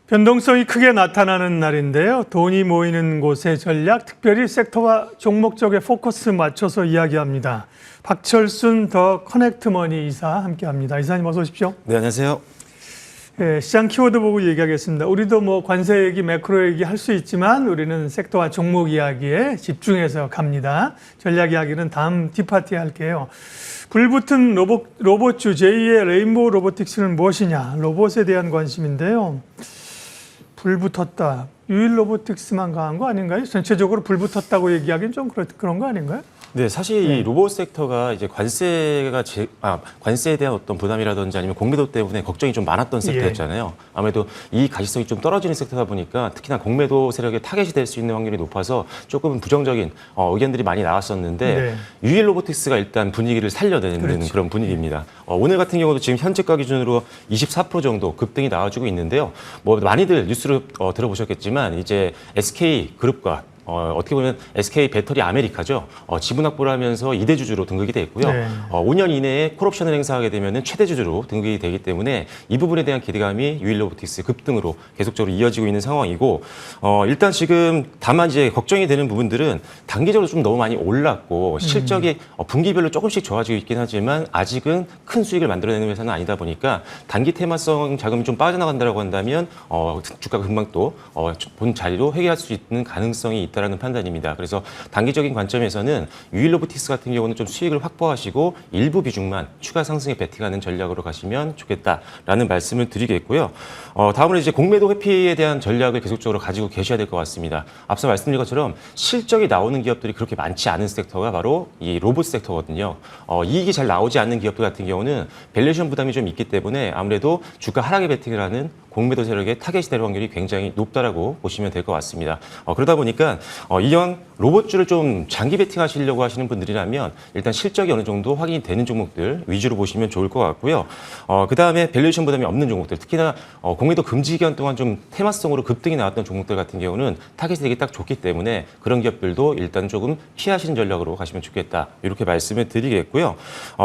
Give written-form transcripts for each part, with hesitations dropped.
변동성이 크게 나타나는 날인데요. 돈이 모이는 곳의 전략, 특별히 섹터와 종목 쪽에 포커스 맞춰서 이야기합니다. 박철순 더 커넥트머니 이사 함께합니다. 이사님 어서 오십시오. 네, 안녕하세요. 네, 시장 키워드 보고 얘기하겠습니다. 우리도 뭐 관세 얘기, 매크로 얘기 할 수 있지만 우리는 섹터와 종목 이야기에 집중해서 갑니다. 전략 이야기는 다음 뒷파티에 할게요. 불붙은 로봇주 제2의 레인보우 로보틱스는 무엇이냐? 로봇에 대한 관심인데요. 불붙었다. 유일 로보틱스만 강한 거 아닌가요? 전체적으로 불붙었다고 얘기하기는 좀 그런 거 아닌가요? 네, 사실 이 로봇 섹터가 이제 관세에 대한 어떤 부담이라든지 아니면 공매도 때문에 걱정이 좀 많았던 섹터였잖아요. 아무래도 이 가시성이 좀 떨어지는 섹터다 보니까 특히나 공매도 세력의 타겟이 될 수 있는 확률이 높아서 조금 부정적인 의견들이 많이 나왔었는데 유일 로보틱스가 일단 분위기를 살려내는 그런 분위기입니다. 오늘 같은 경우도 지금 현재가 기준으로 24% 정도 급등이 나와주고 있는데요. 뭐 많이들 뉴스로 들어보셨겠지만 이제 SK 그룹과 어떻게 보면 SK 배터리 아메리카죠. 지분 확보를 하면서 2대 주주로 등극이 돼 있고요. 5년 이내에 콜옵션을 행사하게 되면 최대 주주로 등극이 되기 때문에 이 부분에 대한 기대감이 유일 로보틱스 급등으로 계속적으로 이어지고 있는 상황이고 일단 지금 다만 이제 걱정이 되는 부분들은 단기적으로 좀 너무 많이 올랐고 실적이 분기별로 조금씩 좋아지고 있긴 하지만 아직은 큰 수익을 만들어내는 회사는 아니다 보니까 단기 테마성 자금이 좀 빠져나간다고 한다면 주가가 금방 또 본 자리로 회귀할 수 있는 가능성이 있다라는 판단입니다. 그래서 단기적인 관점에서는 유일 로보틱스 같은 경우는 좀 수익을 확보하시고 일부 비중만 추가 상승에 베팅하는 전략으로 가시면 좋겠다라는 말씀을 드리겠고요. 다음으로 이제 공매도 회피에 대한 전략을 계속적으로 가지고 계셔야 될 것 같습니다. 앞서 말씀드린 것처럼 실적이 나오는 기업들이 그렇게 많지 않은 섹터가 바로 이 로봇 섹터거든요. 이익이 잘 나오지 않는 기업들 같은 경우는 밸류에이션 부담이 좀 있기 때문에 아무래도 주가 하락에 베팅을 하는 공매도 세력의 타겟이 될 확률이 굉장히 높다라고 보시면 될 것 같습니다. 그러다 보니까 이왕 로봇주를 좀 장기 베팅하시려고 하시는 분들이라면 일단 실적이 어느 정도 확인이 되는 종목들 위주로 보시면 좋을 것 같고요. 그다음에 밸류에이션 부담이 없는 종목들, 특히나 공매도 금지 기간 동안 좀 테마성으로 급등이 나왔던 종목들 같은 경우는 타겟이 되기 딱 좋기 때문에 그런 기업들도 일단 조금 피하시는 전략으로 가시면 좋겠다. 이렇게 말씀을 드리겠고요.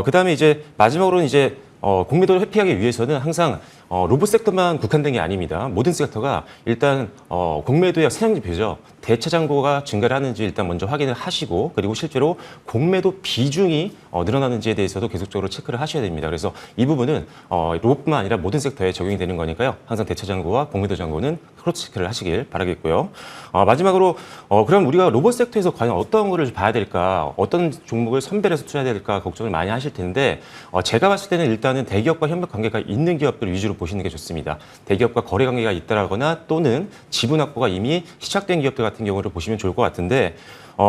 그다음에 이제 마지막으로는 이제 공매도를 회피하기 위해서는 항상 로봇 섹터만 국한된 게 아닙니다. 모든 섹터가 일단 공매도의 세력지표죠. 대차 잔고가 증가를 하는지 일단 먼저 확인을 하시고 그리고 실제로 공매도 비중이 늘어나는지에 대해서도 계속적으로 체크를 하셔야 됩니다. 그래서 이 부분은 로봇뿐만 아니라 모든 섹터에 적용이 되는 거니까요. 항상 대차 잔고와 공매도 잔고는 크로스 체크를 하시길 바라겠고요. 마지막으로 그럼 우리가 로봇 섹터에서 과연 어떤 거를 봐야 될까, 어떤 종목을 선별해서 투자해야 될까 걱정을 많이 하실 텐데 제가 봤을 때는 일단은 대기업과 협력 관계가 있는 기업들 위주로 보시는 게 좋습니다. 대기업과 거래 관계가 있다라거나 또는 지분 확보가 이미 시작된 기업들 같은 경우를 보시면 좋을 것 같은데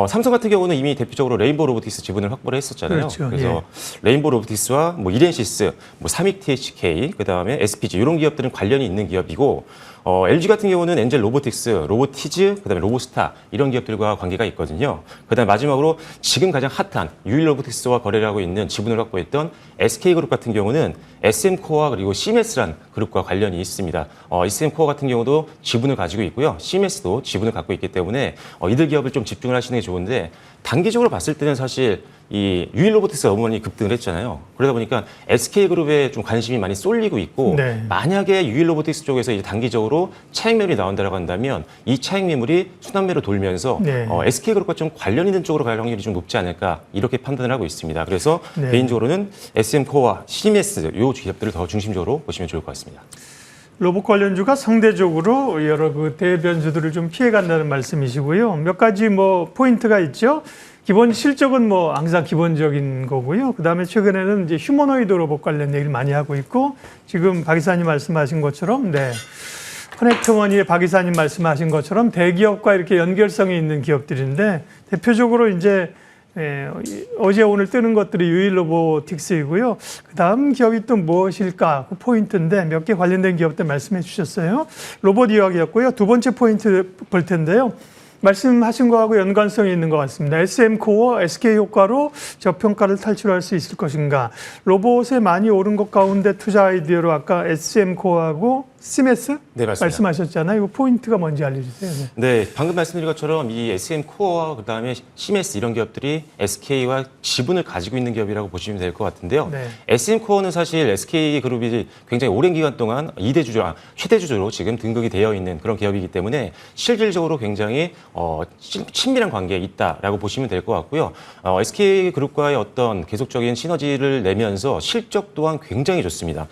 삼성 같은 경우는 이미 대표적으로 레인보우 로보틱스 지분을 확보를 했었잖아요. 그렇죠. 그래서 레인보우 로보틱스와 뭐 이렌시스, 뭐 삼익THK, 그다음에 SPG 이런 기업들은 관련이 있는 기업이고 LG 같은 경우는 엔젤 로보틱스, 로보티즈, 그다음에 로보스타 이런 기업들과 관계가 있거든요. 그다음에 마지막으로 지금 가장 핫한 유일 로보틱스와 거래를 하고 있는 지분을 확보했던 SK그룹 같은 경우는 SM코어 그리고 CMS란 그룹과 관련이 있습니다. SM코어 같은 경우도 지분을 가지고 있고요. CMS도 지분을 갖고 있기 때문에 이들 기업을 좀 집중을 하시는 게 좋은데 단기적으로 봤을 때는 사실 이 유일 로보틱스가 너무 많이 급등을 했잖아요. 그러다 보니까 SK그룹에 좀 관심이 많이 쏠리고 있고 만약에 유일 로보틱스 쪽에서 이제 단기적으로 차익 매물이 나온다고 한다면 이 차익 매물이 순환매로 돌면서 SK그룹과 좀 관련 있는 쪽으로 갈 확률이 좀 높지 않을까 이렇게 판단을 하고 있습니다. 그래서 개인적으로는 SM코어와 CMS 이 기업들을 더 중심적으로 보시면 좋을 것 같습니다. 로봇 관련주가 상대적으로 여러 그 대변주들을 좀 피해간다는 말씀이시고요. 몇 가지 뭐 포인트가 있죠. 기본 실적은 뭐 항상 기본적인 거고요. 그다음에 최근에는 이제 휴머노이드 로봇 관련 얘기를 많이 하고 있고 지금 박 이사님 말씀하신 것처럼 커넥트머니의 박 이사님 말씀하신 것처럼 대기업과 이렇게 연결성이 있는 기업들인데 대표적으로 이제 어제 오늘 뜨는 것들이 유일 로보틱스이고요. 그다음 기업이 또 무엇일까? 그 포인트인데 몇 개 관련된 기업들 말씀해 주셨어요. 로봇 이야기였고요. 두 번째 포인트 볼 텐데요. 말씀하신 거하고 연관성이 있는 것 같습니다. SM코어, SK효과로 저평가를 탈출할 수 있을 것인가. 로봇에 많이 오른 것 가운데 투자 아이디어로 아까 SM코어하고 CMS 네, 맞습니다. 말씀하셨잖아요. 이 포인트가 뭔지 알려주세요. 네. 네, 방금 말씀드린 것처럼 이 SM 코어와 그다음에 CMS 이런 기업들이 SK와 지분을 가지고 있는 기업이라고 보시면 될 것 같은데요. 네. SM 코어는 사실 SK 그룹이 굉장히 오랜 기간 동안 최대 주주로 지금 등극이 되어 있는 그런 기업이기 때문에 실질적으로 굉장히 친밀한 관계에 있다라고 보시면 될 것 같고요. SK 그룹과의 어떤 계속적인 시너지를 내면서 실적 또한 굉장히 좋습니다.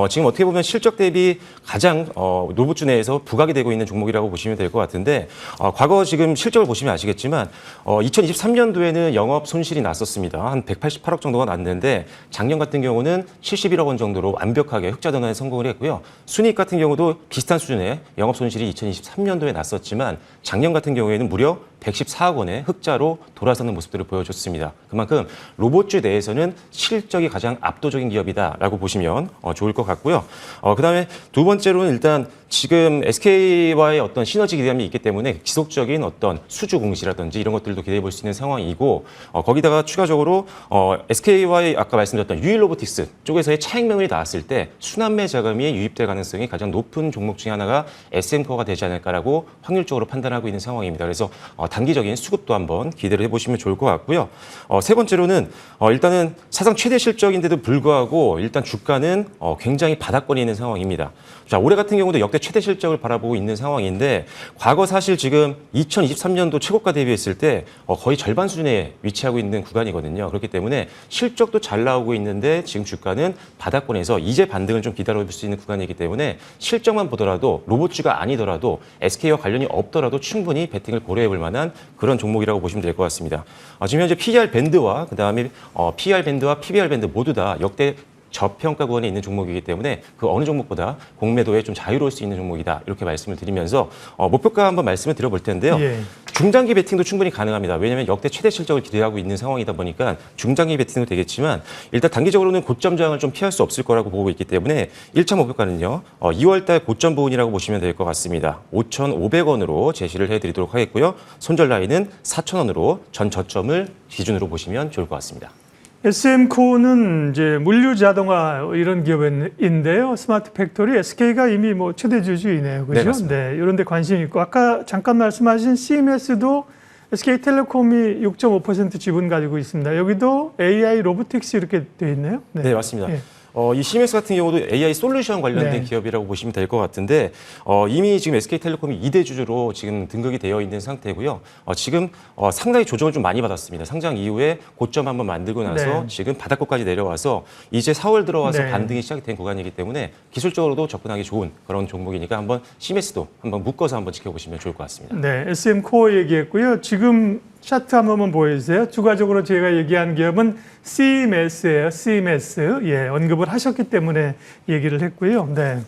지금 어떻게 보면 실적 대비 가장 로봇주 내에서 부각이 되고 있는 종목이라고 보시면 될 것 같은데 과거 지금 실적을 보시면 아시겠지만 2023년도에는 영업 손실이 났었습니다. 한 188억 정도가 났는데 작년 같은 경우는 71억 원 정도로 완벽하게 흑자 전환에 성공을 했고요. 순이익 같은 경우도 비슷한 수준의 영업 손실이 2023년도에 났었지만 작년 같은 경우에는 무려 114억 원의 흑자로 돌아서는 모습들을 보여줬습니다. 그만큼 로봇주 내에서는 실적이 가장 압도적인 기업이다라고 보시면 좋을 것 같고요. 그다음에 두 번째로는 일단 지금 SK와의 어떤 시너지 기대감이 있기 때문에 지속적인 어떤 수주 공시라든지 이런 것들도 기대해 볼 수 있는 상황이고 거기다가 추가적으로 SK와의 아까 말씀드렸던 유일로보틱스 쪽에서의 차익명이 나왔을 때 순환매 자금이 유입될 가능성이 가장 높은 종목 중에 하나가 SM코어가 되지 않을까라고 확률적으로 판단하고 있는 상황입니다. 그래서 단기적인 수급도 한번 기대를 해보시면 좋을 것 같고요. 세 번째로는 일단은 사상 최대 실적인데도 불구하고 일단 주가는 굉장히 바닥권에 있는 상황입니다. 자, 올해 같은 경우도 역대 최대 실적을 바라보고 있는 상황인데 과거 사실 지금 2023년도 최고가 대비했을 때 거의 절반 수준에 위치하고 있는 구간이거든요. 그렇기 때문에 실적도 잘 나오고 있는데 지금 주가는 바닥권에서 이제 반등을 좀 기다려볼 수 있는 구간이기 때문에 실적만 보더라도 로봇주가 아니더라도 SK와 관련이 없더라도 충분히 베팅을 고려해 볼 만한 그런 종목이라고 보시면 될 것 같습니다. 지금 현재 PER 밴드와 그다음에 PER 밴드와 PBR 밴드 모두 다 역대 저평가 구간에 있는 종목이기 때문에 그 어느 종목보다 공매도에 좀 자유로울 수 있는 종목이다 이렇게 말씀을 드리면서 목표가 한번 말씀을 드려볼 텐데요. 예. 중장기 베팅도 충분히 가능합니다. 왜냐하면 역대 최대 실적을 기대하고 있는 상황이다 보니까 중장기 베팅도 되겠지만 일단 단기적으로는 고점 저항을 좀 피할 수 없을 거라고 보고 있기 때문에 1차 목표가는요. 2월 달 고점 부분이라고 보시면 될 것 같습니다. 5,500원으로 제시를 해드리도록 하겠고요. 손절 라인은 4,000원으로 전 저점을 기준으로 보시면 좋을 것 같습니다. SM코는 이제 물류 자동화 이런 기업인데요. 스마트 팩토리 SK가 이미 뭐 최대 주주이네요. 그죠? 네, 맞습니다. 네, 이런 데 관심이 있고 아까 잠깐 말씀하신 CMS도 SK텔레콤이 6.5% 지분 가지고 있습니다. 여기도 AI 로보틱스 이렇게 돼 있네요. 네, 맞습니다. 예. 이 CMS 같은 경우도 AI 솔루션 관련된 네. 기업이라고 보시면 될 것 같은데 이미 지금 SK텔레콤이 2대 주주로 지금 등극이 되어 있는 상태고요. 지금 상당히 조정을 좀 많이 받았습니다. 상장 이후에 고점 한번 만들고 나서 네. 지금 바닥권까지 내려와서 이제 4월 들어와서 네. 반등이 시작이 된 구간이기 때문에 기술적으로도 접근하기 좋은 그런 종목이니까 한번 CMS도 한번 묶어서 한번 지켜보시면 좋을 것 같습니다. 네, SM코어 얘기했고요. 지금 차트 한 번만 보여주세요. 추가적으로 제가 얘기한 기업은 CMS예요. CMS. 예, 언급을 하셨기 때문에 얘기를 했고요. 네.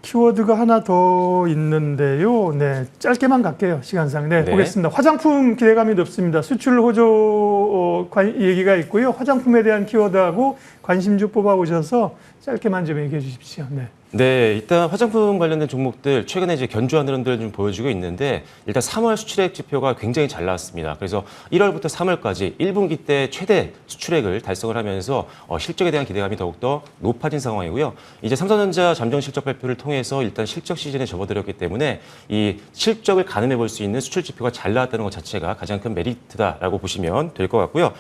키워드가 하나 더 있는데요. 네, 짧게만 갈게요. 시간상. 네, 네. 보겠습니다. 화장품 기대감이 높습니다. 수출 호조 얘기가 있고요. 화장품에 대한 키워드하고 관심주 뽑아오셔서 짧게만 좀 얘기해 주십시오. 네. 네, 일단 화장품 관련된 종목들 최근에 이제 견조한 흐름들을 좀 보여주고 있는데 일단 3월 수출액 지표가 굉장히 잘 나왔습니다. 그래서 1월부터 3월까지 1분기 때 최대 수출액을 달성을 하면서 실적에 대한 기대감이 더욱더 높아진 상황이고요. 이제 삼성전자 잠정 실적 발표를 통해서 일단 실적 시즌에 접어들었기 때문에 이 실적을 가늠해 볼 수 있는 수출 지표가 잘 나왔다는 것 자체가 가장 큰 메리트다라고 보시면 될 것 같고요.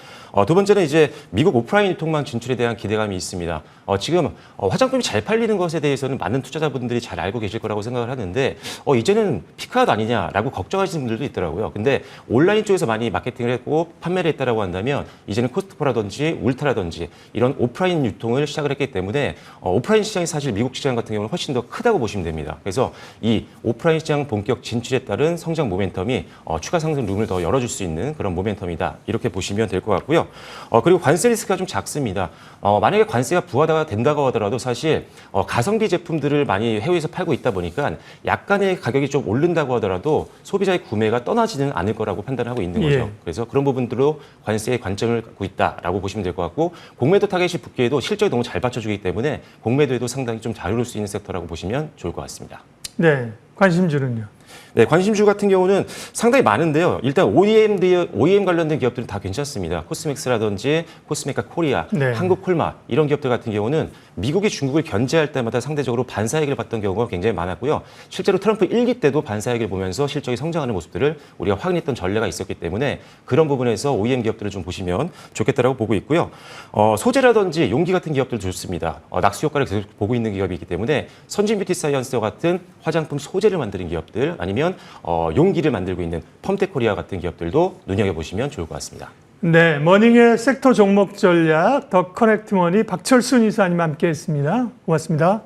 두 번째는 이제 미국 오프라인 유통망 진출에 대한 기대감이 있습니다. 지금 화장품이 잘 팔리는 것에 대해서는 많은 투자자분들이 잘 알고 계실 거라고 생각을 하는데 이제는 피크아웃 아니냐라고 걱정하시는 분들도 있더라고요. 근데 온라인 쪽에서 많이 마케팅을 했고 판매를 했다라고 한다면 이제는 코스트코라든지 울타라든지 이런 오프라인 유통을 시작을 했기 때문에 오프라인 시장이 사실 미국 시장 같은 경우는 훨씬 더 크다고 보시면 됩니다. 그래서 이 오프라인 시장 본격 진출에 따른 성장 모멘텀이 추가 상승 룸을 더 열어줄 수 있는 그런 모멘텀이다. 이렇게 보시면 될 것 같고요. 그리고 관세 리스크가 좀 작습니다. 만약에 관세가 부과가 된다고 하더라도 사실 가성비 제품들을 많이 해외에서 팔고 있다 보니까 약간의 가격이 좀 오른다고 하더라도 소비자의 구매가 떠나지는 않을 거라고 판단하고 있는 거죠. 예. 그래서 그런 부분들로 관세의 관점을 갖고 있다라고 보시면 될 것 같고 공매도 타겟이 붙기에도 실적이 너무 잘 받쳐주기 때문에 공매도에도 상당히 좀 자유로울 수 있는 섹터라고 보시면 좋을 것 같습니다. 네, 관심주는요. 네, 관심주 같은 경우는 상당히 많은데요. 일단 OEM 관련된 기업들은 다 괜찮습니다. 코스맥스라든지 코스메카 코리아, 네. 한국콜마 이런 기업들 같은 경우는 미국이 중국을 견제할 때마다 상대적으로 반사익을 봤던 경우가 굉장히 많았고요. 실제로 트럼프 1기 때도 반사익을 보면서 실적이 성장하는 모습들을 우리가 확인했던 전례가 있었기 때문에 그런 부분에서 OEM 기업들을 좀 보시면 좋겠다라고 보고 있고요. 소재라든지 용기 같은 기업들도 좋습니다. 낙수 효과를 계속 보고 있는 기업이기 때문에 선진 뷰티 사이언스와 같은 화장품 소재를 만드는 기업들 아니면 용기를 만들고 있는 펌텍코리아 같은 기업들도 눈여겨보시면 좋을 것 같습니다. 네, 머닝의 섹터 종목 전략 더 커넥트 머니 박철순 이사님 함께했습니다. 고맙습니다.